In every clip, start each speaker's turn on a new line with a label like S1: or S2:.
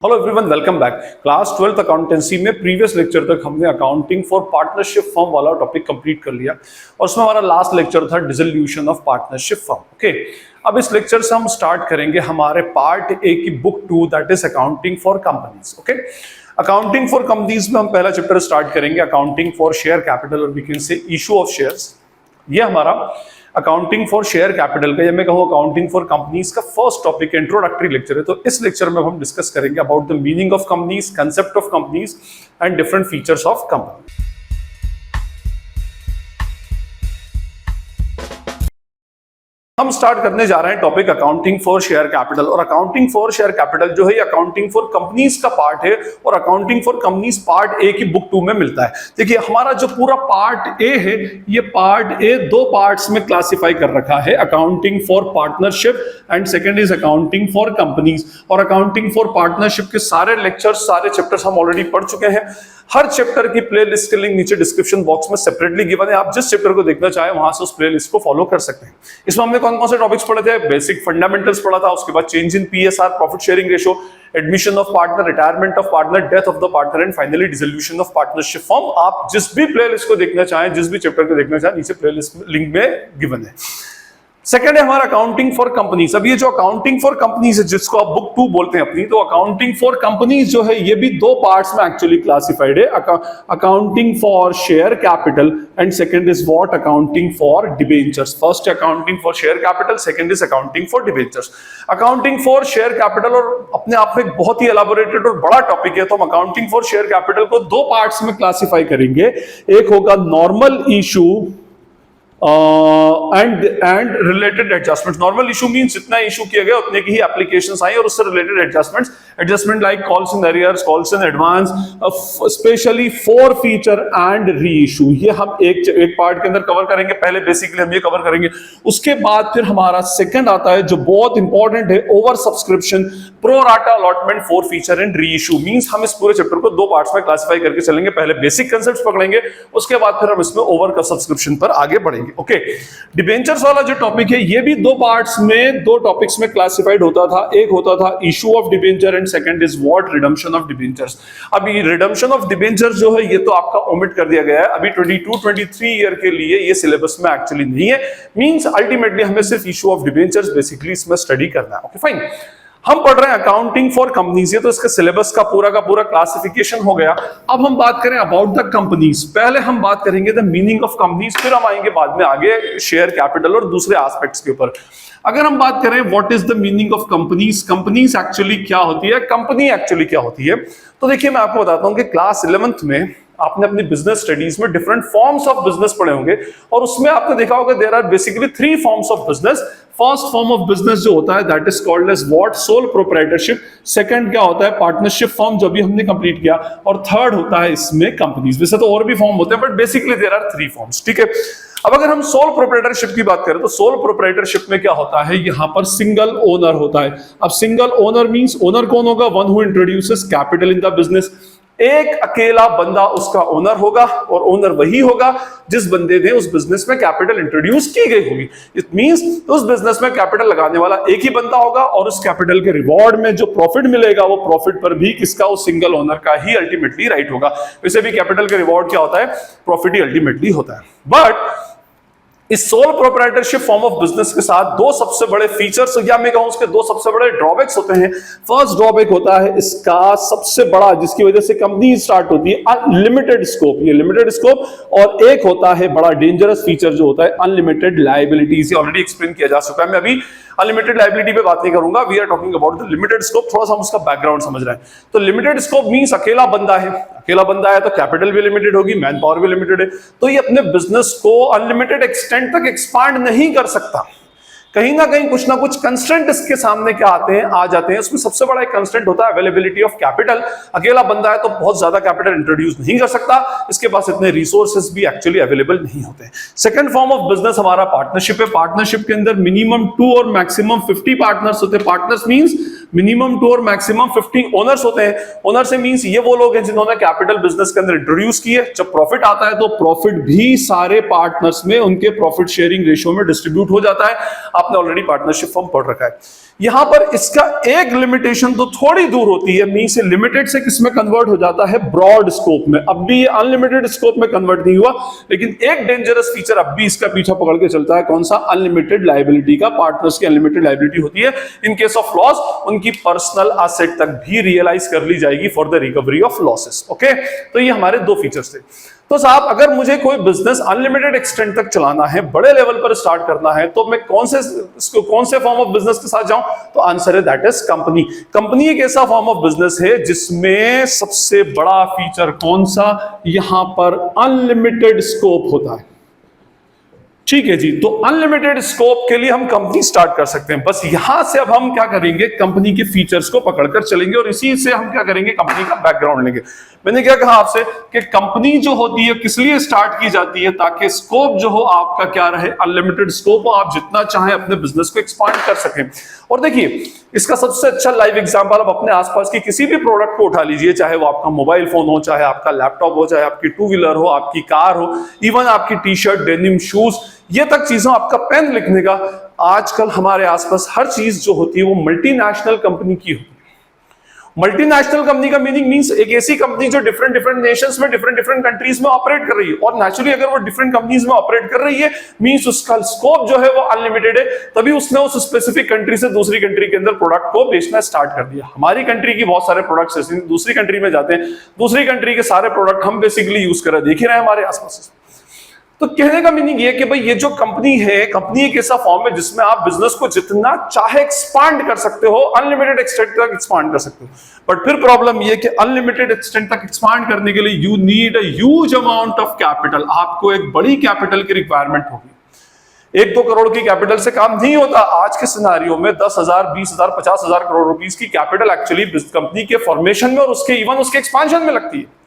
S1: Hello everyone, welcome back. Class 12th accountancy में previous lecture तक हमने अकाउंटिंग फॉर पार्टनरशिप फर्म वाला topic complete कर लिया और उसमें हमारा लास्ट लेक्चर था dissolution of partnership firm. Okay, अब इस लेक्चर से हम स्टार्ट करेंगे हमारे पार्ट ए की book 2, that is accounting for companies. Okay, accounting for companies में हम पहला चैप्टर स्टार्ट करेंगे अकाउंटिंग फॉर शेयर कैपिटल और we can say issue of shares. ये हमारा अकाउंटिंग फॉर शेयर कैपिटल का, या मैं कहूँ अकाउंटिंग फॉर कंपनीज का फर्स्ट टॉपिक इंट्रोडक्टरी लेक्चर है। तो इस लेक्चर में हम डिस्कस करेंगे about the meaning of companies, concept of companies and different features of company. हम स्टार्ट करने जा रहे हैं topic accounting for share capital. और अकाउंटिंग फॉर शेयर कैपिटल जो है अकाउंटिंग फॉर कंपनीज का पार्ट है और accounting for companies part A की बुक 2 में मिलता है। देखिए, हमारा जो पूरा पार्ट ए है, ये पार्ट ए दो पार्ट्स में क्लासिफाई कर रखा है, accounting for partnership and second is accounting for companies. और अकाउंटिंग फॉर पार्टनरशिप के सारे लेक्चर्स, सारे चैप्टर्स हम ऑलरेडी पढ़ चुके हैं। हर चैप्टर की प्लेलिस्ट के लिंक नीचे डिस्क्रिप्शन बॉक्स में सेपरेटली गिवन है, आप जिस चैप्टर को देखना चाहें वहां से उस प्लेलिस्ट को फॉलो कर सकते हैं। इसमें हमने कौन कौन से टॉपिक्स पढ़े थे? बेसिक फंडामेंटल्स पढ़ा था, उसके बाद change in PSR, profit sharing ratio, admission of partner, retirement of partner, death of the partner and finally dissolution of partnership firm. आप जिस भी प्लेलिस्ट को देखना चाहें, जिस भी चैप्टर को देखना चाहें, नीचे प्लेलिस्ट लिंक में गिवन है। सेकंड है हमारा अकाउंटिंग फॉर कंपनीज। अब ये जो अकाउंटिंग फॉर कंपनीज है, जिसको आप बुक 2 बोलते हैं अपनी, तो अकाउंटिंग फॉर कंपनीज जो है ये भी दो पार्ट्स में एक्चुअली क्लासिफाइड है, accounting for share capital and second is what, accounting for debentures. First accounting for share capital, second is accounting for debentures. Accounting for share capital और अपने आप में एक बहुत ही एलाबोरेटेड और बड़ा टॉपिक है, तो हम अकाउंटिंग फॉर शेयर कैपिटल को दो पार्ट्स में क्लासिफाई करेंगे। एक होगा normal issue and related adjustments. Normal issue means जितना इशू किया गया उतने की ही एप्लीकेशंस आई और उससे related adjustments, adjustment like calls in arrears, calls in advance, specially for feature and re issue. ये हम एक पार्ट के अंदर कवर करेंगे। पहले बेसिकली हम ये कवर करेंगे, उसके बाद फिर हमारा सेकंड आता है जो बहुत इंपॉर्टेंट है, over subscription, pro rata allotment, for feature and re issue. Means हम इस पूरे चैप्टर को दो पार्ट्स में क्लासिफाई करके चलेंगे। पहले बेसिक कांसेप्ट्स पकड़ेंगे, उसके बाद फिर हम इसमें ओवर का सब्सक्रिप्शन पर आगे बढ़ेंगे। ओके, डिबेंचर्स वाला जो टॉपिक है ये भी दो पार्ट्स में, दो टॉपिक्स में क्लासिफाइड होता था। एक होता था issue of debenture and second is what, redemption of debentures. अभी रिडम्पशन ऑफ डिबेंचर्स जो है ये तो आपका ओमिट कर दिया गया है, अभी 22-23 ईयर के लिए ये सिलेबस में एक्चुअली नहीं है। मींस अल्टीमेटली हमें सिर्फ इशू ऑफ डिबेंचर्स बेसिकली इसमें स्टडी करना है। ओके फाइन, हम पढ़ रहे हैं अकाउंटिंग फॉर कंपनीज, ये तो इसका सिलेबस का पूरा क्लासिफिकेशन हो गया। अब हम बात करें अबाउट द कंपनीज। पहले हम बात करेंगे द मीनिंग ऑफ कंपनीज, फिर हम आएंगे बाद में आगे शेयर कैपिटल और दूसरे एस्पेक्ट्स के ऊपर। अगर हम बात करें what is the meaning of companies, companies actually क्या होती है, कंपनी एक्चुअली क्या होती है, तो देखिए मैं आपको बताता हूं कि क्लास 11th में आपने अपनी बिजनेस स्टडीज में डिफरेंट फॉर्म्स ऑफ बिजनेस पढ़े होंगे और उसमें आपने देखा होगा there are basically 3 forms of business. First form of business जो होता है that is called as what, sole proprietorship. Second क्या होता है, पार्टनरशिप फॉर्म जो भी हमने कंप्लीट किया। और थर्ड होता है इसमें कंपनीज। वैसे तो और भी फॉर्म होते हैं but basically there are 3 forms. ठीक है, अब अगर हम सोल प्रोप्राइटरशिप की बात करें तो सोल प्रोप्राइटरशिप में क्या होता है, यहां पर सिंगल ओनर होता है। अब सिंगल ओनर मींस ओनर कौन होगा, one who introduces capital in the business. एक अकेला बंदा उसका ओनर होगा और ओनर वही होगा जिस बंदे ने उस बिजनेस में कैपिटल इंट्रोड्यूस की गई होगी। इट मींस उस बिजनेस में कैपिटल लगाने वाला एक ही बंदा होगा और उस कैपिटल के रिवॉर्ड में जो प्रॉफिट मिलेगा वो प्रॉफिट पर भी किसका, उस सिंगल ओनर का ही अल्टीमेटली राइट होगा। वैसे भी कैपिटल का रिवॉर्ड क्या होता है, प्रॉफिट ही अल्टीमेटली होता है। बट इस sole proprietorship form of business के साथ दो सबसे बड़े फीचर्स, या मैं कहूं उसके दो सबसे बड़े ड्रॉबैक्स होते हैं। फर्स्ट ड्रॉबैक होता है इसका सबसे बड़ा, जिसकी वजह से कंपनी स्टार्ट होती है, अनलिमिटेड स्कोप। ये लिमिटेड स्कोप, और एक होता है बड़ा डेंजरस फीचर जो होता है अनलिमिटेड लायबिलिटीज। ये ऑलरेडी एक्सप्लेन किया जा चुका है, मैं अभी अनलिमिटेड लायबिलिटी पे बात नहीं करूंगा। We are talking about the limited scope. थोड़ा सा हम उसका बैकग्राउंड समझ रहे हैं। तो लिमिटेड स्कोप मींस अकेला बंदा है, अकेला बंदा है तो कैपिटल भी लिमिटेड होगी, मैन पावर भी लिमिटेड है, तो ये अपने बिजनेस को अनलिमिटेड एक्सटेंट तक एक्सपांड नहीं कर सकता। कहीं ना कहीं कुछ ना कुछ कंस्ट्रेंट इसके सामने क्या आते हैं, आ जाते हैं। उसमें सबसे बड़ा एक कंस्ट्रेंट होता है अवेलेबिलिटी ऑफ कैपिटल। अकेला बंदा है तो बहुत ज्यादा कैपिटल इंट्रोड्यूस नहीं कर सकता, इसके पास इतने रिसोर्सेज भी एक्चुअली अवेलेबल नहीं होते। सेकंड फॉर्म ऑफ बिजनेस हमारा पार्टनरशिप है। पार्टनरशिप के अंदर मिनिमम 2 और मैक्सिमम 50 पार्टनर्स होते हैं। पार्टनर्स मींस मिनिमम 2 और मैक्सिमम 50 ओनर्स होते हैं। ओनर से मींस ये वो लोग हैं जिन्होंने कैपिटल बिजनेस के अंदर इंट्रोड्यूस किए। जब प्रॉफिट आता है तो प्रॉफिट भी सारे पार्टनर्स में उनके प्रॉफिट शेयरिंग रेशियो में डिस्ट्रीब्यूट हो जाता है। आपने ऑलरेडी पार्टनरशिप फॉर्म पढ़ रखा है। यहां पर इसका एक लिमिटेशन तो थोड़ी दूर होती है, मींस लिमिटेड से किसमें कन्वर्ट हो जाता है, ब्रॉड स्कोप में। अब भी ये अनलिमिटेड स्कोप में कन्वर्ट नहीं हुआ, लेकिन एक डेंजरस फीचर अब भी इसका पीछा पकड़ के चलता है। कौन सा? अनलिमिटेड लायबिलिटी का। पार्टनर्स की अनलिमिटेड लायबिलिटी होती है। इन केस ऑफ लॉस उनकी पर्सनल एसेट तक भी रियलाइज कर ली जाएगी for the recovery of losses. Okay, तो ये हमारे दो फीचर्स थे। तो साहब अगर मुझे कोई बिजनेस अनलिमिटेड एक्सटेंट तक चलाना है, बड़े लेवल पर स्टार्ट करना है, तो मैं कौन से फॉर्म ऑफ बिजनेस के साथ जाऊं? तो आंसर है दैट इज कंपनी। कंपनी एक ऐसा फॉर्म ऑफ बिजनेस है जिसमें सबसे बड़ा फीचर कौन सा? यहां पर अनलिमिटेड स्कोप होता है। ठीक है जी, तो अनलिमिटेड स्कोप के लिए हम कंपनी स्टार्ट कर सकते हैं। बस यहां से अब हम क्या करेंगे, कंपनी के फीचर्स को पकड़कर चलेंगे और इसी से हम क्या करेंगे, कंपनी का बैकग्राउंड लेंगे। मैंने क्या कहा आपसे कि कंपनी जो होती है किस लिए स्टार्ट की जाती है, ताकि स्कोप जो हो आपका क्या रहे, अनलिमिटेड स्कोप हो, आप जितना चाहें अपने बिजनेस को एक्सपांड कर सकें। और देखिए इसका सबसे अच्छा लाइव एग्जांपल आप अपने आसपास की किसी भी प्रोडक्ट को उठा लीजिए, चाहे वो आपका मोबाइल फोन हो, चाहे आपका लैपटॉप हो, चाहे आपकी टू व्हीलर हो, आपकी कार हो, इवन आपकी टी शर्ट, डेनिम, शूज, ये तक चीजों, आपका पेन लिखने का। आजकल हमारे आसपास हर चीज जो होती है वो मल्टीनेशनल कंपनी की होती है। मल्टीनेशनल कंपनी का मीनिंग मींस एक ऐसी कंपनी जो डिफरेंट नेशंस में, डिफरेंट कंट्रीज में ऑपरेट कर रही है। और नेचुरली अगर वो डिफरेंट कंपनीज में ऑपरेट कर रही है मींस उसका स्कोप जो है वो अनलिमिटेड है। तभी उसने उस स्पेसिफिक कंट्री से दूसरी कंट्री के अंदर प्रोडक्ट को बेचना स्टार्ट कर दिया। हमारी कंट्री की बहुत सारे प्रोडक्ट्स ऐसे दूसरी कंट्री में जाते हैं, दूसरी कंट्री के सारे प्रोडक्ट हम बेसिकली यूज कर देख ही रहे हैं हमारे आसपास। तो कहने का मीनिंग ये कि भाई ये जो कंपनी है, कंपनी एक ऐसा फॉर्म है जिसमें आप बिजनेस को जितना चाहे एक्सपांड कर सकते हो, अनलिमिटेड एक्सटेंट तक एक्सपांड कर सकते हो। बट फिर प्रॉब्लम ये कि अनलिमिटेड एक्सटेंट तक एक्सपांड करने के लिए you need a huge amount of capital. आपको एक बड़ी कैपिटल की रिक्वायरमेंट होगी। 1-2 करोड़ की कैपिटल से काम नहीं होता। आज के सिनारियो में 10,000, 20,000, 50,000 करोड़ रुपीस की कैपिटल एक्चुअली कंपनी के फॉर्मेशन में और उसके इवन उसके एक्सपांशन में लगती है।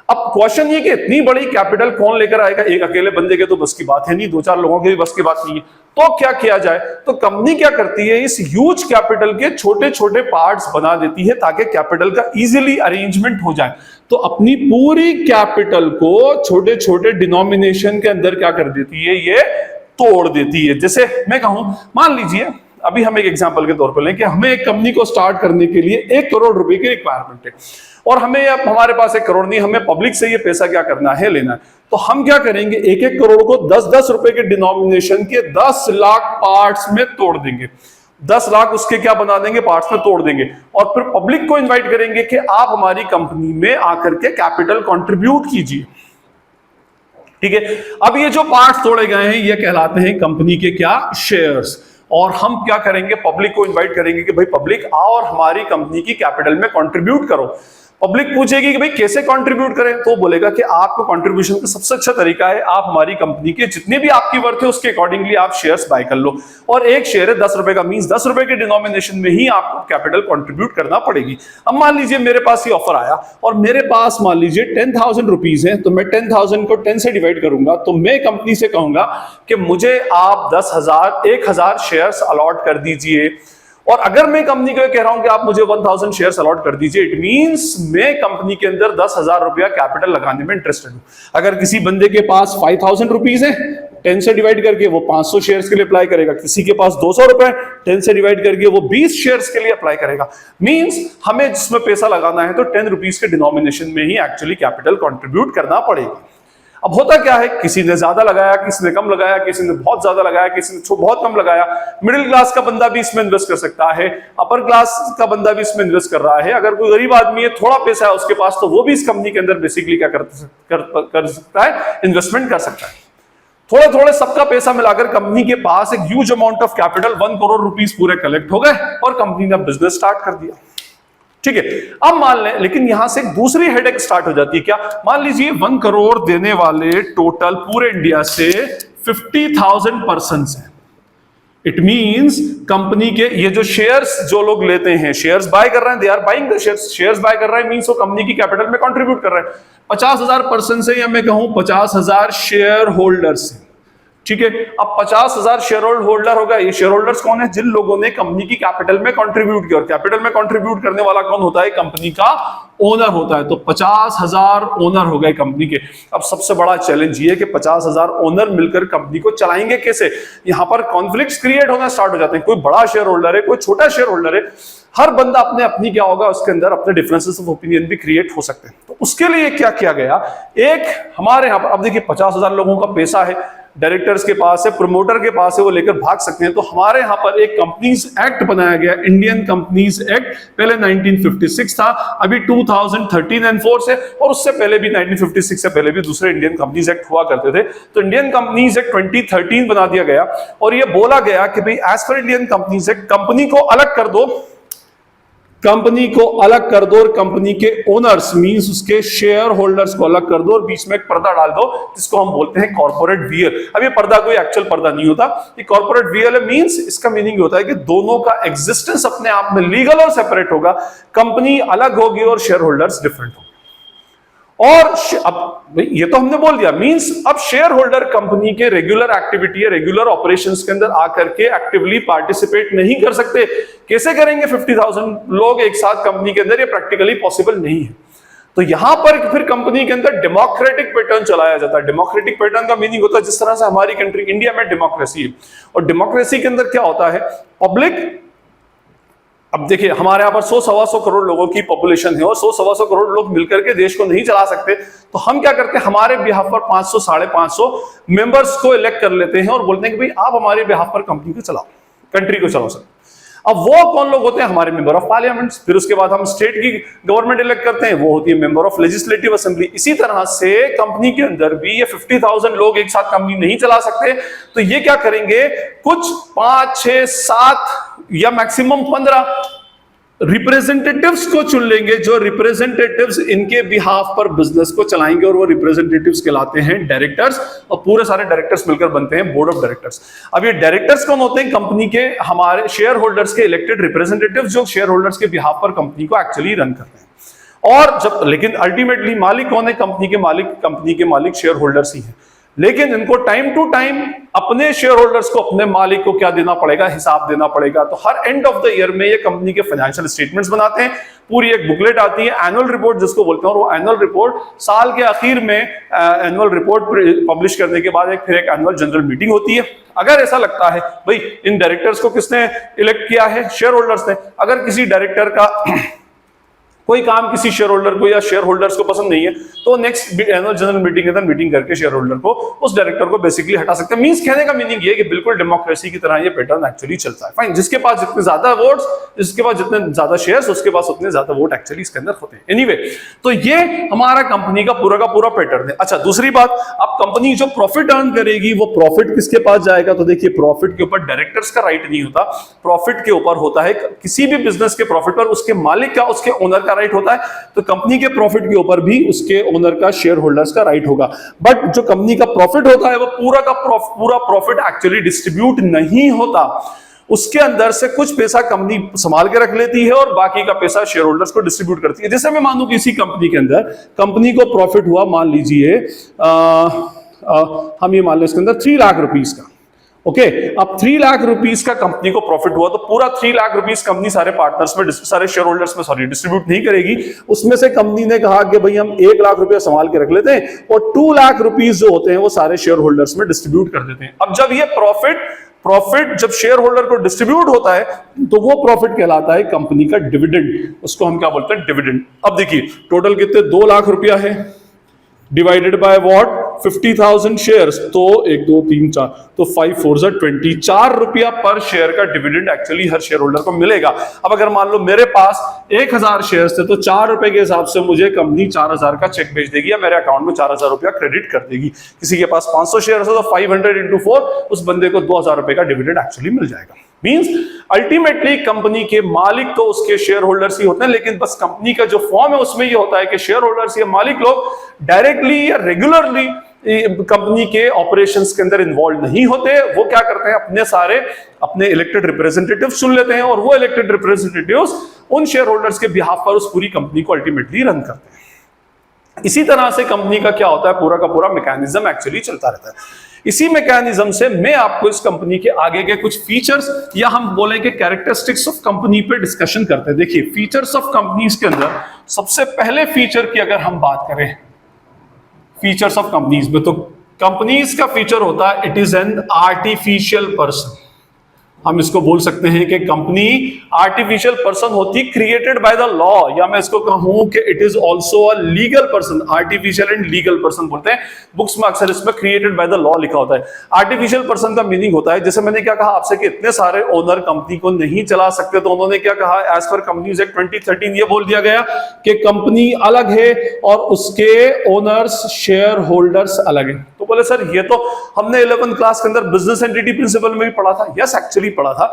S1: अब क्वेश्चन ये कि इतनी बड़ी कैपिटल कौन लेकर आएगा? एक अकेले बंदे के तो बस की बात है नहीं, 2-4 लोगों की भी बस की बात नहीं है। तो क्या किया जाए? तो कंपनी क्या करती है, इस ह्यूज कैपिटल के छोटे छोटे पार्ट्स बना देती है ताकि कैपिटल का इजीली अरेंजमेंट हो जाए। तो अपनी पूरी कैपिटल को छोटे छोटे डिनोमिनेशन के अंदर क्या कर देती है, ये तोड़ देती है। जैसे मैं कहूं, मान लीजिए अभी हम एक एग्जांपल के तौर पर लें कि हमें एक कंपनी को स्टार्ट करने के लिए 1 करोड़ रुपए की रिक्वायरमेंट है और हमें अब हमारे पास 1 करोड़ नहीं, हमें पब्लिक से ये पैसा क्या करना है, लेना है। तो हम क्या करेंगे, 1-1 करोड़ को 10-10 रुपए के डिनोमिनेशन के 10 लाख पार्ट्स में तोड़ देंगे। 10 लाख उसके क्या बना देंगे, पार्ट्स में तोड़ देंगे। और फिर पब्लिक को इन्वाइट करेंगे कि आप हमारी कंपनी में आकर के कैपिटल कंट्रीब्यूट कीजिए। ठीक है, अब ये जो पार्ट्स तोड़े गए हैं ये कहलाते हैं कंपनी के क्या, शेयर्स। और हम क्या करेंगे, पब्लिक को इनवाइट करेंगे कि भाई पब्लिक आओ और हमारी कंपनी की कैपिटल में कंट्रीब्यूट करो। पब्लिक पूछेगी कि भाई कैसे कंट्रीब्यूट करें, तो बोलेगा कि आपको कंट्रीब्यूशन का सबसे अच्छा तरीका है आप हमारी कंपनी के जितने भी आपकी वर्थ है उसके अकॉर्डिंगली आप शेयर्स बाय कर लो। और एक शेयर है 10 रुपए का, मींस 10 रुपए के डिनोमिनेशन में ही आपको कैपिटल कंट्रीब्यूट करना पड़ेगी। अब मान लीजिए मेरे पास ये ऑफर आया और मेरे पास मान लीजिए 10,000 रुपीज है, तो मैं 10,000 को 10 से डिवाइड करूंगा। तो मैं कंपनी से कहूंगा कि मुझे आप 10,000 शेयर्स अलॉट कर दीजिए। और अगर मैं कंपनी को कह रहा हूं कि आप मुझे 1000 शेयर्स अलॉट कर दीजिए, इट मींस मैं कंपनी के अंदर 10,000 रुपया कैपिटल लगाने में इंटरेस्टेड हूं। अगर किसी बंदे के पास 5,000 रुपीज है, 10 से डिवाइड करके वो 500 शेयर्स के लिए अप्लाई करेगा। किसी के पास 200 रुपए, 10 से डिवाइड करके वो 20 शेयर्स के लिए अप्लाई करेगा। मींस हमें जिसमें पैसा लगाना है तो 10 रुपीज के डिनोमिनेशन में ही एक्चुअली कैपिटल कंट्रीब्यूट करना पड़ेगा। अब होता क्या है, किसी ने ज्यादा लगाया, किसी ने कम लगाया, किसी ने बहुत ज्यादा लगाया, किसी ने बहुत कम लगाया। मिडिल क्लास का बंदा भी इसमें इन्वेस्ट कर सकता है, अपर क्लास का बंदा भी इसमें इन्वेस्ट कर रहा है। अगर कोई गरीब आदमी है, थोड़ा पैसा है उसके पास, तो वो भी इस कंपनी के अंदर बेसिकली क्या कर सकता है, इन्वेस्टमेंट कर सकता है। थोड़े थोड़े सबका पैसा मिलाकर कंपनी के पास एक huge amount of capital 1 crore rupees पूरे कलेक्ट हो गए और कंपनी ने बिजनेस स्टार्ट कर दिया। ठीक है, अब मान लें, लेकिन यहां से एक दूसरी हेडेक स्टार्ट हो जाती है। क्या? मान लीजिए 1 करोड़ देने वाले टोटल पूरे इंडिया से 50,000 पर्सन हैं। इट मींस कंपनी के ये जो शेयर्स जो लोग लेते हैं, शेयर्स बाय कर रहे हैं, they are buying the shares. Shares buy कर रहे हैं मींस वो कंपनी की कैपिटल में कंट्रीब्यूट कर रहे हैं। 50,000 पर्सन से, या मैं कहूं 50,000 शेयर होल्डर्स हैं। ठीक है। अब 50,000 शेयर होल्डर होगा। ये शेयर होल्डर्स कौन है? जिन लोगों ने कंपनी की कैपिटल में कंट्रीब्यूट किया, और कैपिटल में कंट्रीब्यूट करने वाला कौन होता है? कंपनी का ओनर होता है। तो 50,000 ओनर हो गए कंपनी के। अब सबसे बड़ा चैलेंज ये है कि 50,000 ओनर मिलकर कंपनी को चलाएंगे कैसे? यहां पर कॉन्फ्लिक्ट्स क्रिएट होना स्टार्ट हो जाते हैं। कोई बड़ा शेयर होल्डर है, कोई छोटा शेयर होल्डर है, हर बंदा अपनी क्या होगा, उसके अंदर अपने डिफरेंसेस ऑफ ओपिनियन भी क्रिएट हो सकते हैं। तो उसके लिए क्या किया गया? एक हमारे यहां पर अब देखिए 50,000 लोगों का पैसा है, डायरेक्टर्स के पास है, प्रमोटर के पास है, वो लेकर भाग सकते हैं। तो हमारे यहां पर एक कंपनीज एक्ट बनाया गया, इंडियन कंपनीज एक्ट। पहले 1956 था, अभी 2013 एनफोर्स है, और उससे पहले भी 1956 से पहले भी दूसरे इंडियन कंपनीज एक्ट हुआ करते थे। तो इंडियन कंपनीज एक्ट 2013 बना दिया गया, और यह बोला गया कि भाई as per Indian companies act company को अलग कर दो, कंपनी को अलग कर दो, और कंपनी के ओनर्स मींस उसके शेयर होल्डर्स को अलग कर दो, और बीच में एक पर्दा डाल दो जिसको हम बोलते हैं कॉर्पोरेट वीएल। अब ये पर्दा कोई एक्चुअल पर्दा नहीं होता, ये कॉर्पोरेट वीएल है। मींस इसका मीनिंग होता है कि दोनों का एग्जिस्टेंस अपने आप में लीगल और सेपरेट होगा, कंपनी अलग होगी और शेयर होल्डर्स डिफरेंट होंगे। और अब ये तो हमने बोल दिया, मींस अब शेयर होल्डर कंपनी के रेगुलर एक्टिविटी, रेगुलर ऑपरेशंस के अंदर आकर के एक्टिवली पार्टिसिपेट नहीं कर सकते। कैसे करेंगे? 50,000 लोग एक साथ कंपनी के अंदर, ये प्रैक्टिकली पॉसिबल नहीं है। तो यहां पर फिर कंपनी के अंदर डेमोक्रेटिक पैटर्न चलाया जाता है। डेमोक्रेटिक पैटर्न का मीनिंग होता है जिस तरह से हमारी कंट्री इंडिया में डेमोक्रेसी है, और डेमोक्रेसी के अंदर क्या होता है? पब्लिक, अब देखिए हमारे यहाँ पर 100-125 करोड़ लोगों की पॉपुलेशन है, और 100-125 करोड़ लोग मिलकर के देश को नहीं चला सकते। तो हम क्या करते हैं? हमारे बिहाफ पर 500-550 मेंबर्स को इलेक्ट कर लेते हैं, और बोलते हैं कि भाई आप हमारे बिहाफ पर कंपनी को चलाओ, कंट्री को चलाओ सर। अब वो कौन लोग होते हैं? हमारे मेंबर ऑफ पार्लियामेंट। फिर उसके बाद हम स्टेट की गवर्नमेंट इलेक्ट करते हैं, वो होती है मेंबर ऑफ लेजिस्लेटिव असेंबली। इसी तरह से कंपनी के अंदर भी ये 50,000 लोग एक साथ कंपनी नहीं चला सकते। तो ये क्या करेंगे? कुछ 5, 6, 7 या मैक्सिमम 15 रिप्रेजेंटेटिव्स को चुन लेंगे, जो रिप्रेजेंटेटिव्स इनके बिहाफ पर बिजनेस को चलाएंगे, और वो रिप्रेजेंटेटिव्स कहलाते हैं डायरेक्टर्स, और पूरे सारे डायरेक्टर्स मिलकर बनते हैं बोर्ड ऑफ डायरेक्टर्स। अब ये डायरेक्टर्स कौन होते हैं? कंपनी के हमारे शेयर होल्डर्स के इलेक्टेड रिप्रेजेंटेटिव्स, जो शेयर होल्डर्स के बिहाफ पर कंपनी को एक्चुअली रन करते हैं। और जब लेकिन अल्टीमेटली मालिक कौन है? कंपनी के मालिक शेयर होल्डर्स ही हैं। लेकिन इनको टाइम टू टाइम अपने शेयर होल्डर्स को, अपने मालिक को क्या देना पड़ेगा? हिसाब देना पड़ेगा। तो her end of the year में ये कंपनी के फाइनेंशियल स्टेटमेंट्स बनाते हैं, पूरी एक बुकलेट आती है, एनुअल रिपोर्ट जिसको बोलते हैं, और वो एनुअल रिपोर्ट साल के आखिर में एनुअल रिपोर्ट पब्लिश करने के बाद फिर एक एनुअल जनरल मीटिंग होती है। अगर ऐसा लगता है भाई इन डायरेक्टर्स को किसने इलेक्ट किया है? शेयर होल्डर्स ने। अगर किसी डायरेक्टर का कोई काम किसी शेयर होल्डर को या शेयर होल्डर्स को पसंद नहीं है, तो नेक्स्ट एनुअल जनरल मीटिंग के अंदर मीटिंग करके शेयर होल्डर को, उस डायरेक्टर को बेसिकली हटा सकते हैं। मींस कहने का मीनिंग ये कि बिल्कुल डेमोक्रेसी की तरह ये पैटर्न एक्चुअली चलता है। फाइन, जिसके पास जितने ज्यादा वोट्स, जिसके पास जितने ज्यादा शेयर्स, उसके पास उतने ज्यादा वोट एक्चुअली इसके अंदर होते हैं। एनीवे, तो ये हमारा कंपनी का पूरा पैटर्न है। अच्छा, दूसरी बात, अब कंपनी जो प्रॉफिट अर्न करेगी, वो प्रॉफिट किसके पास जाएगा? तो देखिए, प्रॉफिट के ऊपर डायरेक्टर्स का राइट नहीं होता, प्रॉफिट के ऊपर होता है किसी भी बिजनेस के प्रॉफिट पर उसके मालिक का, उसके ओनर का राइट होता है। तो कंपनी के प्रॉफिट के ऊपर भी उसके ओनर का, शेयर होल्डर्स का राइट होगा। बट जो कंपनी का प्रॉफिट होता है, वो पूरा प्रॉफिट एक्चुअली डिस्ट्रीब्यूट नहीं होता। उसके अंदर से कुछ पैसा कंपनी संभाल के रख लेती है, और बाकी का पैसा शेयर होल्डर्स को डिस्ट्रीब्यूट करती है। जैसे मैं मानूं कि इसी कंपनी के अंदर कंपनी को प्रॉफिट हुआ, मान लीजिए हम ये मान लें इसके अंदर 3 लाख रुपीस का। ओके, अब 3 लाख रुपीस का कंपनी को प्रॉफिट हुआ, तो पूरा 3 लाख रुपीस कंपनी सारे पार्टनर्स में, सारे शेयर होल्डर्स में डिस्ट्रीब्यूट नहीं करेगी। उसमें से कंपनी ने कहा कि भाई हम 1 लाख रुपया संभाल के रख लेते हैं, और 2 लाख रुपीस जो होते हैं वो सारे शेयर होल्डर्स में डिस्ट्रीब्यूट कर देते हैं। अब जब ये प्रॉफिट जब शेयर होल्डर को डिस्ट्रीब्यूट होता है, तो वो प्रॉफिट कहलाता है कंपनी का डिविडेंड। उसको हम क्या बोलते हैं? डिविडेंड। अब देखिए, टोटल कितने? 2 लाख रुपया है, डिवाइडेड बाय व्हाट? 50,000 शेयर्स, तो 1, 2, 3, 4, तो 5, 4 जा 20, 4 रुपया पर शेयर का डिविडेंड एक्चुअली हर शेयर होल्डर को मिलेगा। अब अगर मान लो मेरे पास 1000 शेयर्स थे, तो 4 रुपए के हिसाब से मुझे कंपनी 4000 का चेक भेज देगी, या मेरे अकाउंट में 4000 रुपया क्रेडिट कर देगी। किसी के पास 500 शेयर्स है, तो 500 into 4, उस बंदे को 2000 रुपए का डिविडेंड एक्चुअली मिल जाएगा। मींस अल्टीमेटली कंपनी के मालिक तो उसके शेयर होल्डर्स ही होते हैं, लेकिन बस कंपनी का जो फॉर्म है उसमें ये होता है कि शेयर होल्डर्स या मालिक लोग डायरेक्टली या रेगुलरली कंपनी के ऑपरेशंस के अंदर इन्वॉल्व नहीं होते। वो क्या करते हैं? अपने इलेक्टेड रिप्रेजेंटेटिव्स चुन लेते हैं, और वो इलेक्टेड रिप्रेजेंटेटिव्स उन शेयर होल्डर्स के बिहाफ पर उस पूरी कंपनी को अल्टीमेटली रन करते हैं। इसी तरह से कंपनी का क्या होता है, पूरा का पूरा मैकेनिज्म एक्चुअली चलता रहता है। इसी मैकेनिज्म से मैं आपको इस कंपनी के आगे के कुछ फीचर्स या हम बोले कि कैरेक्टरिस्टिक्स ऑफ कंपनी पे डिस्कशन करते हैं। देखिए, फीचर्स ऑफ कंपनीज के अंदर सबसे पहले फीचर की अगर हम बात करें फीचर्स ऑफ कंपनीज में, तो कंपनीज का फीचर होता है it is an artificial person. हम इसको बोल सकते हैं कि कंपनी आर्टिफिशियल पर्सन होती क्रिएटेड बाय द लॉ, या मैं इसको कहूं कि it is also a legal person. Artificial and legal person बोलते हैं, बुक्स में अक्सर इसमें क्रिएटेड बाय द लॉ लिखा होता है। आर्टिफिशियल पर्सन का मीनिंग होता है, जैसे मैंने क्या कहा आपसे कि इतने सारे ओनर कंपनी को नहीं चला सकते, तो उन्होंने क्या कहा, एज पर कंपनीज एक्ट 2013 ये बोल दिया गया कि कंपनी अलग है और उसके ओनर्स शेयर होल्डर्स अलग है। तो बोले सर ये तो हमने 11th क्लास के अंदर बिजनेस एंटिटी प्रिंसिपल में भी पढ़ा था। यस, एक्चुअली पढ़ा था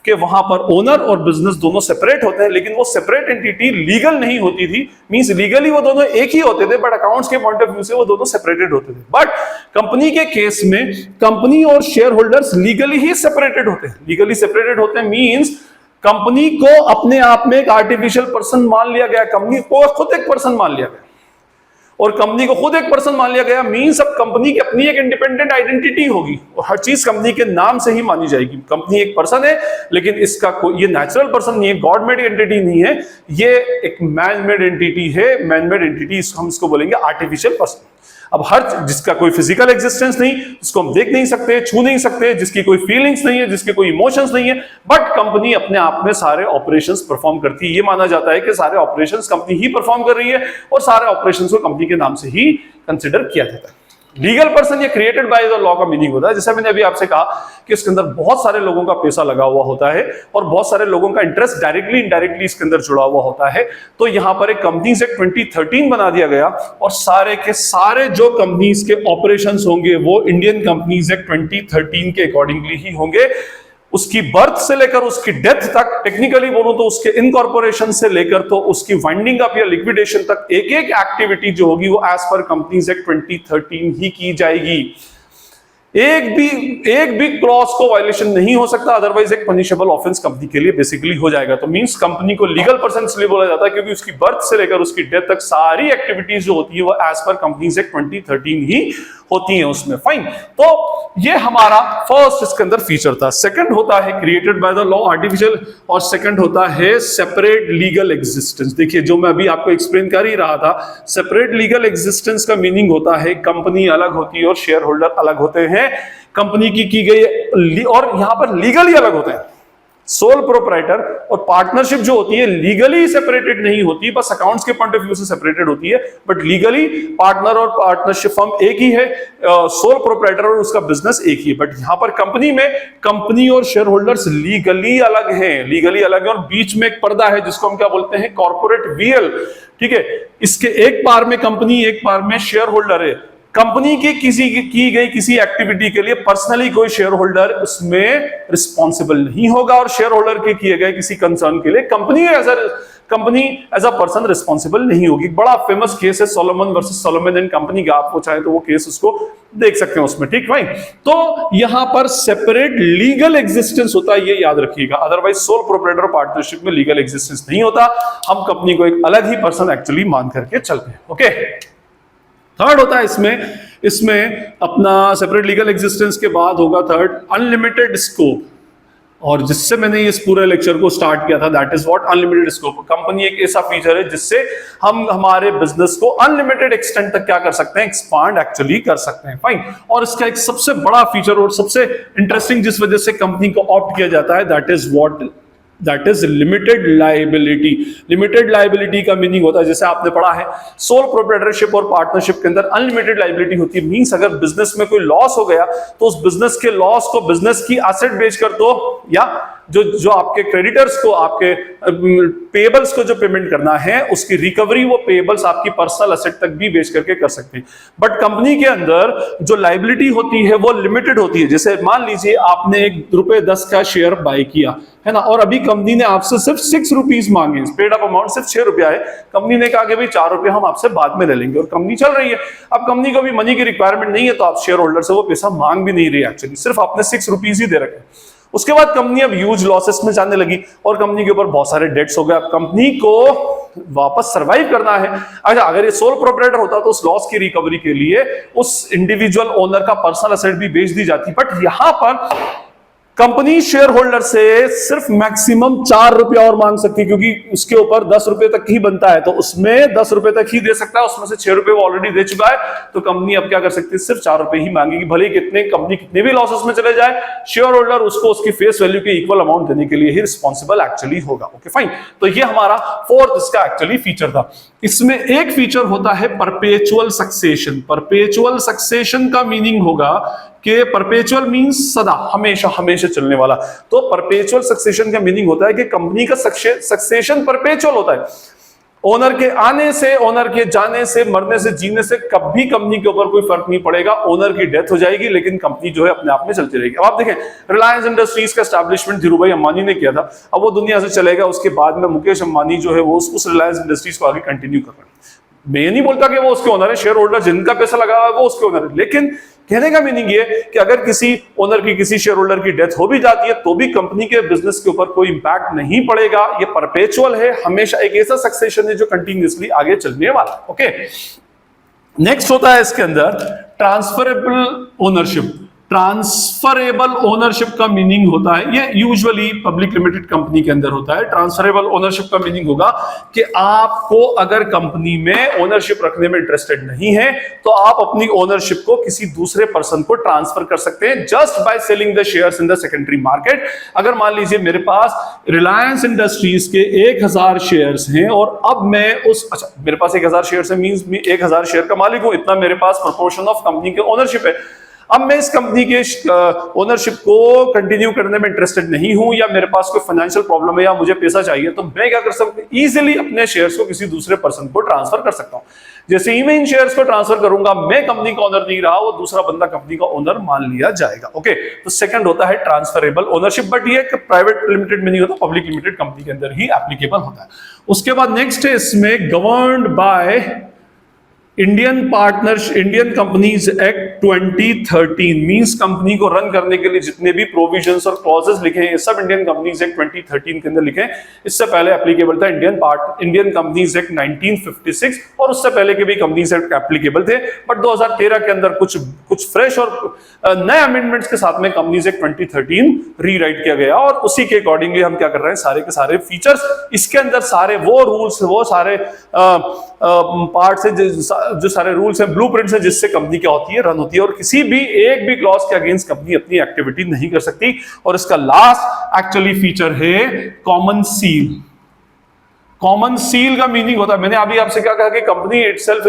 S1: कि वहां पर ओनर और बिजनेस दोनों सेपरेट होते हैं, लेकिन वो सेपरेट एंटिटी लीगल नहीं होती थी। मींस लीगली वो दोनों एक ही होते थे, बट अकाउंट्स के पॉइंट ऑफ व्यू से वो दोनों सेपरेटेड होते थे। बट कंपनी के केस में कंपनी और शेयर होल्डर्स लीगली ही सेपरेटेड होते हैं। लीगली सेपरेटेड होते हैं मींस कंपनी को अपने आप में एक आर्टिफिशियल पर्सन मान लिया गया, कंपनी को खुद एक पर्सन मान लिया गया, और कंपनी को खुद एक पर्सन मान लिया गया मींस अब कंपनी की अपनी एक इंडिपेंडेंट आइडेंटिटी होगी और हर चीज कंपनी के नाम से ही मानी जाएगी। कंपनी एक पर्सन है, लेकिन इसका कोई ये नेचुरल पर्सन नहीं है, गॉड मेड एंटिटी नहीं है, ये एक मैन मेड एंटिटी है। मैन मेड एंटिटी हम इसको बोलेंगे आर्टिफिशियल पर्सन। अब हर जिसका कोई फिजिकल एग्जिस्टेंस नहीं, जिसको हम देख नहीं सकते, छू नहीं सकते, जिसकी कोई फीलिंग्स नहीं है, जिसके कोई इमोशंस नहीं है, बट कंपनी अपने आप में सारे ऑपरेशंस परफॉर्म करती है। ये माना जाता है कि सारे ऑपरेशंस कंपनी ही परफॉर्म कर रही है और सारे ऑपरेशंस को कंपनी के नाम से ही कंसिडर किया जाता है। लीगल पर्सन या क्रिएटेड बाय द लॉ का मीनिंग होता है, जैसे मैंने अभी आपसे कहा कि इसके अंदर बहुत सारे लोगों का पैसा लगा हुआ होता है और बहुत सारे लोगों का इंटरेस्ट डायरेक्टली इनडायरेक्टली इसके अंदर जुड़ा हुआ होता है। तो यहां पर एक कंपनीज एक्ट 2013 बना दिया गया और सारे के सारे जो कंपनीज के ऑपरेशंस होंगे वो इंडियन कंपनीज एक्ट 2013 के अकॉर्डिंगली ही होंगे। उसकी बर्थ से लेकर उसकी डेथ तक, टेक्निकली बोलूं तो उसके इनकॉर्पोरेशन से लेकर तो उसकी वाइंडिंग अप या लिक्विडेशन तक एक एक एक्टिविटी जो होगी वो एज पर कंपनीज एक्ट 2013 ही की जाएगी। एक भी क्लॉज को वायलेशन नहीं हो सकता, अदरवाइज एक पनिशेबल ऑफेंस कंपनी के लिए बेसिकली हो जाएगा। तो मींस कंपनी को लीगल पर्सन इसलिए बोला जाता है क्योंकि उसकी बर्थ से लेकर उसकी डेथ तक सारी एक्टिविटीज जो होती है वो एज पर कंपनीज एक्ट 2013 ही होती है उसमें। फाइन, तो ये हमारा फर्स्ट इसके अंदर फीचर था। सेकंड होता है created by the law artificial, और सेकंड होता है सेपरेट लीगल एग्जिस्टेंस। देखिए, जो मैं अभी आपको एक्सप्लेन कर ही रहा था, सेपरेट लीगल एग्जिस्टेंस का मीनिंग होता है कंपनी अलग होती है और शेयर होल्डर अलग होते हैं। कंपनी की गई और यहां पर लीगली अलग होते हैं। सोल प्रोप्राइटर और पार्टनरशिप जो होती है लीगली सेपरेटेड नहीं होती, बस अकाउंट्स के पॉइंट ऑफ व्यू से सेपरेटेड होती है, बट लीगली पार्टनर और पार्टनरशिप फर्म एक ही है, सोल प्रोप्राइटर और उसका बिजनेस एक ही है। बट यहां पर कंपनी में कंपनी और शेयर होल्डर्स लीगली अलग हैं, लीगली अलग है, और बीच में एक पर्दा है जिसको हम क्या बोलते हैं, कॉर्पोरेट वीएल। ठीक है, इसके एक पार में कंपनी, एक पार में शेयर होल्डर है। कंपनी की की गई किसी एक्टिविटी के लिए पर्सनली कोई शेयर होल्डर उसमें रिस्पॉन्सिबल नहीं होगा, और शेयर होल्डर के किए गए किसी कंसर्न के लिए company as a person responsible नहीं होगी। बड़ा फेमस केस है Salomon versus Salomon and company का, आपको चाहे तो वो केस उसको देख सकते हैं उसमें। ठीक भाई, तो यहां पर सेपरेट लीगल एग्जिस्टेंस होता है, ये याद रखिएगा। अदरवाइज सोल प्रोप्राइटर पार्टनरशिप में लीगल एग्जिस्टेंस नहीं होता, हम कंपनी को एक अलग ही पर्सन एक्चुअली मान करके चलते हैं। ओके, थर्ड होता है इसमें अपना सेपरेट लीगल एग्जिस्टेंस के बाद होगा थर्ड अनलिमिटेड स्कोप, और जिससे मैंने इस पूरे लेक्चर को स्टार्ट किया था, that is what unlimited scope. Company एक ऐसा फीचर है जिससे हम हमारे बिजनेस को अनलिमिटेड एक्सटेंट तक क्या कर सकते हैं, एक्सपांड एक्चुअली कर सकते हैं। फाइन, और इसका एक सबसे बड़ा फीचर और सबसे इंटरेस्टिंग जिस वजह से कंपनी को ऑप्ट किया जाता है, that is limited liability. Limited liability का मीनिंग होता है, जैसे आपने पढ़ा है सोल प्रोप्राइटरशिप और पार्टनरशिप के अंदर अनलिमिटेड लायबिलिटी होती है। मींस अगर बिजनेस में कोई लॉस हो गया तो उस बिजनेस के लॉस को बिजनेस की एसेट बेचकर तो, या जो आपके क्रेडिटर्स को, आपके पेबल्स को जो पेमेंट करना है उसकी रिकवरी वो पेबल्स आपकी पर्सनल एसेट तक भी बेच करके कर सकते हैं। बट कंपनी के अंदर जो लायबिलिटी होती है वो लिमिटेड होती है। जैसे मान लीजिए आपने ₹1 का शेयर बाय किया है ना, और अभी कंपनी ने आपसे सिर्फ ₹6 मांगे, पेड अप अमाउंट सिर्फ ₹6 है। कंपनी ने कहा कि भाई ₹4 हम आपसे बाद में ले लेंगे, और कंपनी चल रही है। अब कंपनी को भी मनी की रिक्वायरमेंट नहीं है, तो आप शेयर होल्डर से वो पैसा मांग भी नहीं रही, एक्चुअली सिर्फ आपने ₹6 ही दे रखे। उसके बाद कंपनी अब ह्यूज लॉसेस में जाने लगी और कंपनी के ऊपर बहुत सारे डेट्स हो गए। अब कंपनी को वापस सर्वाइव करना है। अच्छा, अगर ये सोल प्रोप्राइटर होता तो उस लॉस की रिकवरी के लिए उस इंडिविजुअल ओनर का पर्सनल एसेट भी बेच दी जाती, बट यहां पर कंपनी शेयर होल्डर से सिर्फ मैक्सिमम 4 रुपया और मांग सकती है, क्योंकि उसके ऊपर 10 रुपए तक ही बनता है, तो उसमें 10 रुपए तक ही दे सकता है, उसमें से 6 रुपए वो ऑलरेडी दे चुका है, तो कंपनी अब क्या कर सकती है, सिर्फ 4 रुपए ही मांगेगी, भले ही कंपनी कितने भी लॉसेस में चले जाए, शेयर होल्डर उसको उसकी फेस वैल्यू के इक्वल अमाउंट देने के लिए ही रिस्पॉन्सिबल एक्चुअली होगा। ओके फाइन, तो ये हमारा फोर्थ इसका एक्चुअली फीचर था। इसमें एक फीचर होता है परपेचुअल सक्सेशन। परपेचुअल सक्सेशन का मीनिंग होगा कि परपेचुअल मींस सदा, हमेशा हमेशा चलने वाला। तो परपेचुअल सक्सेशन का मीनिंग होता है कि कंपनी का सक्सेशन परपेचुअल होता है। ओनर के आने से, ओनर के जाने से, मरने से, जीने से कभी कंपनी के ऊपर कोई फर्क नहीं पड़ेगा। ओनर की डेथ हो जाएगी लेकिन कंपनी जो है अपने आप में चलती रहेगी। अब आप देखें, रिलायंस इंडस्ट्रीज का एस्टैब्लिशमेंट धीरूभाई अंबानी ने किया था, अब वो दुनिया से चलेगा, उसके बाद में मुकेश अंबानी जो है वो उस रिलायंस इंडस्ट्रीज को आगे कंटिन्यू कर रहे हैं। मैं ये नहीं बोलता कि वो उसके ओनर है, शेयर होल्डर जिनका पैसा लगा हुआ है वो उसके ओनर है, लेकिन कहने का मीनिंग ये कि अगर किसी ओनर की, किसी शेयर होल्डर की डेथ हो भी जाती है तो भी कंपनी के बिजनेस के ऊपर कोई इंपैक्ट नहीं पड़ेगा। ये परपेचुअल है, हमेशा एक ऐसा सक्सेशन है जो कंटिन्यूअसली आगे चलने वाला। ओके, नेक्स्ट होता है इसके अंदर ट्रांसफरेबल ओनरशिप। ट्रांसफरेबल ओनरशिप का मीनिंग होता है, ये यूजुअली पब्लिक लिमिटेड कंपनी के अंदर होता है। ट्रांसफरेबल ओनरशिप का मीनिंग होगा कि आपको अगर कंपनी में ओनरशिप रखने में इंटरेस्टेड नहीं है तो आप अपनी ओनरशिप को किसी दूसरे पर्सन को ट्रांसफर कर सकते हैं just by selling the shares in the secondary market. अगर मान लीजिए मेरे पास रिलायंस इंडस्ट्रीज के 1000 शेयर्स हैं और अब मैं मेरे पास 1000 शेयर्स है, मींस मैं 1000 शेयर का मालिक हूं, इतना मेरे पास प्रोपोर्शन ऑफ कंपनी के ओनरशिप है। अब मैं इस कंपनी के ओनरशिप को कंटिन्यू करने में इंटरेस्टेड नहीं हूं, या मेरे पास कोई फाइनेंशियल प्रॉब्लम है, या मुझे पैसा चाहिए, तो मैं क्या कर सकता हूं, इजीली अपने शेयर्स को किसी दूसरे पर्सन को ट्रांसफर कर सकता हूं। जैसे ही मैं इन शेयर्स को ट्रांसफर करूंगा, मैं कंपनी का ओनर नहीं रहा, वो दूसरा बंदा कंपनी का ओनर मान लिया जाएगा। ओके, तो सेकंड होता है ट्रांसफरेबल ओनरशिप, बट ये प्राइवेट लिमिटेड में नहीं होता, पब्लिक लिमिटेड कंपनी के अंदर ही एप्लीकेबल होता है। उसके बाद नेक्स्ट है इसमें governed by Indian companies act 2013, means company को रन करने के लिए जितने भी प्रोविजंस और क्लॉजेस लिखे हैं, सब इंडियन कंपनीज एक्ट 2013 के अंदर लिखे हैं। इससे पहले एप्लीकेबल था इंडियन कंपनीज एक्ट 1956, और उससे पहले के भी कंपनीज एक्ट एप्लीकेबल थे, बट 2013 के अंदर कुछ फ्रेश और नए अमेंडमेंट्स के साथ में कंपनीज एक्ट 2013 रीराइट किया गया, और उसी के अकॉर्डिंगली हम क्या कर रहे हैं, सारे के सारे फीचर्स इसके अंदर, सारे वो रूल्स, वो सारे पार्ट्स है, जो सारे रूल्स हैं, ब्लूप्रिंट्स हैं, जिससे कंपनी क्या होती है, रन होती है, और किसी भी एक भी क्लॉज के अगेंस्ट कंपनी अपनी एक्टिविटी नहीं कर सकती। और इसका लास्ट एक्चुअली फीचर है कॉमन सील। कॉमन सील का मीनिंग होता है, मैंने अभी आपसे क्या कहा कि company itself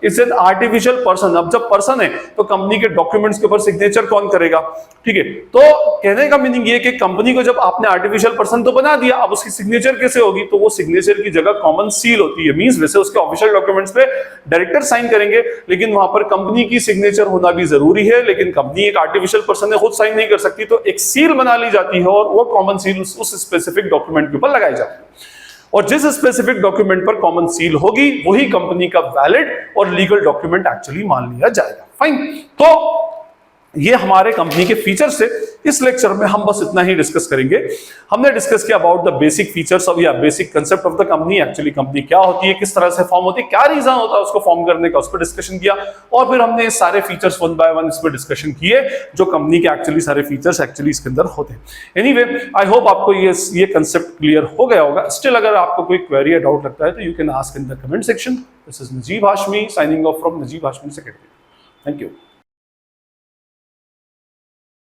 S1: is an artificial person. अब जब पर्सन है तो कंपनी के डॉक्यूमेंट्स के ऊपर सिग्नेचर कौन करेगा, ठीक है। तो कहने का मीनिंग ये कि कंपनी को जब आपने आर्टिफिशियल पर्सन तो बना दिया, अब उसकी सिग्नेचर कैसे होगी, तो वो सिग्नेचर की जगह कॉमन सील होती है। मींस वैसे उसके ऑफिशियल डॉक्यूमेंट्स पे डायरेक्टर साइन करेंगे, लेकिन वहां पर कंपनी की सिग्नेचर होना भी जरूरी है, लेकिन कंपनी एक आर्टिफिशियल पर्सन है, खुद साइन नहीं कर सकती, तो एक सील बना ली जाती है, और वो कॉमन सील उस स्पेसिफिक डॉक्यूमेंट के ऊपर लगाई जाती है। और जिस स्पेसिफिक डॉक्यूमेंट पर कॉमन सील होगी वही कंपनी का वैलिड और लीगल डॉक्यूमेंट एक्चुअली मान लिया जाएगा। फाइन, तो ये हमारे कंपनी के फीचर्स से इस लेक्चर में हम बस इतना ही डिस्कस करेंगे। हमने डिस्कस किया about the basic features of या basic concept of the company, actually company क्या होती है, किस तरह से फॉर्म होती है, क्या रीजन होता है उसको फॉर्म करने का, उस पर डिस्कशन किया, और फिर हमने सारे फीचर्स वन बाय वन इस पर डिस्कशन किए, जो कंपनी के एक्चुअली सारे फीचर्स एक्चुअली इसके अंदर होते हैं। एनीवे, आई होप आपको ये कंसेप्ट क्लियर हो गया होगा। स्टिल अगर आपको कोई क्वेरी या डाउट लगता है तो you can ask in the comment section. This is Najeeb Hashmi signing off from Najeeb Hashmi secretary. Thank you.